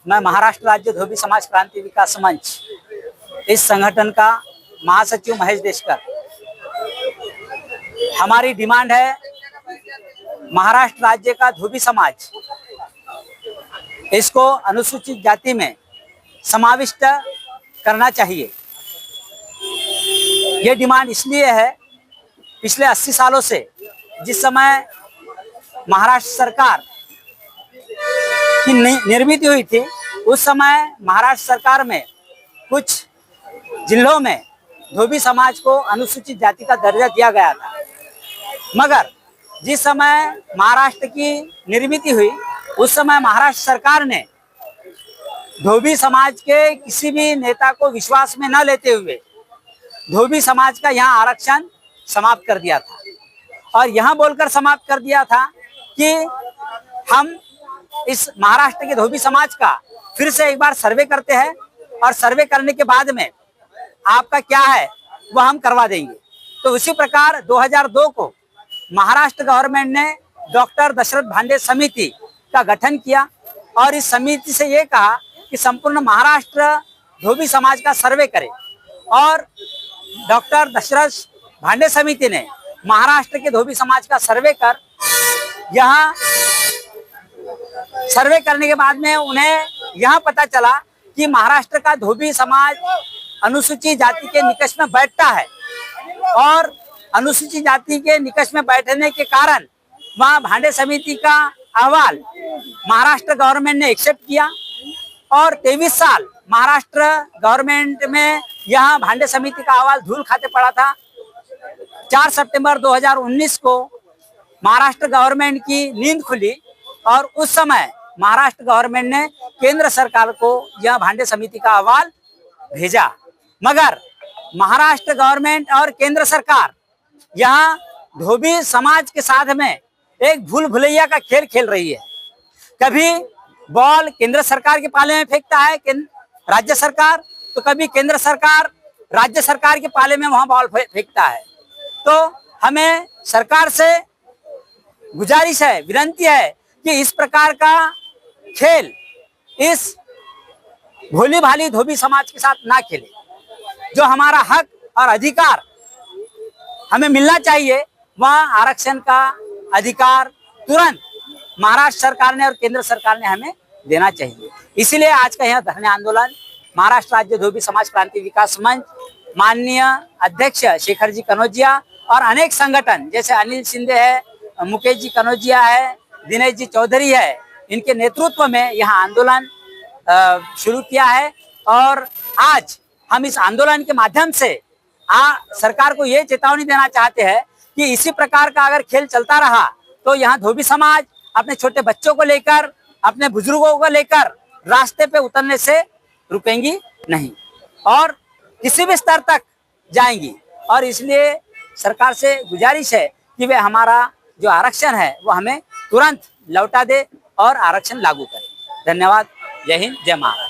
मैं महाराष्ट्र राज्य धोबी समाज क्रांति विकास मंच इस संगठन का महासचिव महेश देशकर। हमारी डिमांड है महाराष्ट्र राज्य का धोबी समाज इसको अनुसूचित जाति में समाविष्ट करना चाहिए। ये डिमांड इसलिए है, पिछले 80 सालों से जिस समय महाराष्ट्र सरकार की निर्मित हुई थी, उस समय महाराष्ट्र सरकार में कुछ जिलों में धोबी समाज को अनुसूचित जाति का दर्जा दिया गया था। मगर जिस समय महाराष्ट्र की निर्मित हुई, उस समय महाराष्ट्र सरकार ने धोबी समाज के किसी भी नेता को विश्वास में न लेते हुए धोबी समाज का यहाँ आरक्षण समाप्त कर दिया था। और यहाँ बोलकर समाप्त कर दिया था कि हम इस महाराष्ट्र के धोबी समाज का फिर से एक बार सर्वे करते हैं और सर्वे करने के बाद में आपका क्या है वह हम करवा देंगे। तो उसी प्रकार 2002 को महाराष्ट्र गवर्नमेंट ने डॉक्टर दशरथ भांडे समिति का गठन किया और इस समिति से ये कहा कि संपूर्ण महाराष्ट्र धोबी समाज का सर्वे करे। और डॉक्टर दशरथ भांडे समिति ने महाराष्ट्र के धोबी समाज का सर्वे कर यहाँ सर्वे करने के बाद में उन्हें यह पता चला कि महाराष्ट्र का धोबी समाज अनुसूचित जाति के निकष में बैठता है और अनुसूचित जाति के निकष में बैठने के कारण वहाँ भांडे समिति का अहवाल महाराष्ट्र गवर्नमेंट ने एक्सेप्ट किया और 23 साल महाराष्ट्र गवर्नमेंट में यह भांडे समिति का अहवाल धूल खाते पड़ा था। 4 सितंबर 2019 को महाराष्ट्र गवर्नमेंट की नींद खुली और उस समय महाराष्ट्र गवर्नमेंट ने केंद्र सरकार को यह भांडे समिति का अहवाल भेजा। मगर महाराष्ट्र गवर्नमेंट और केंद्र सरकार यहाँ धोबी समाज के साथ में एक भूल भुलैया का खेल खेल रही है। कभी बॉल केंद्र सरकार के पाले में फेंकता है राज्य सरकार, तो कभी केंद्र सरकार राज्य सरकार के पाले में वहां बॉल फेंकता है। तो हमें सरकार से गुजारिश है, विनती है कि इस प्रकार का खेल इस भोली भाली धोबी समाज के साथ ना खेले। जो हमारा हक और अधिकार हमें मिलना चाहिए, वह आरक्षण का अधिकार तुरंत महाराष्ट्र सरकार ने और केंद्र सरकार ने हमें देना चाहिए। इसीलिए आज का यह धरने आंदोलन महाराष्ट्र राज्य धोबी समाज क्रांति विकास मंच, माननीय अध्यक्ष शेखर जी कनौजिया और अनेक संगठन जैसे अनिल शिंदे है, मुकेश जी कनौजिया है, दिनेश जी चौधरी है, इनके नेतृत्व में यह आंदोलन शुरू किया है। और आज हम इस आंदोलन के माध्यम से सरकार को ये चेतावनी देना चाहते हैं कि इसी प्रकार का अगर खेल चलता रहा तो यहाँ धोबी समाज अपने छोटे बच्चों को लेकर, अपने बुजुर्गों को लेकर रास्ते पे उतरने से रुकेंगी नहीं और किसी भी स्तर तक जाएंगी। और इसलिए सरकार से गुजारिश है कि वे हमारा जो आरक्षण है वो हमें तुरंत लौटा दे और आरक्षण लागू करे। धन्यवाद। जय हिंद, जय महाराष्ट्र।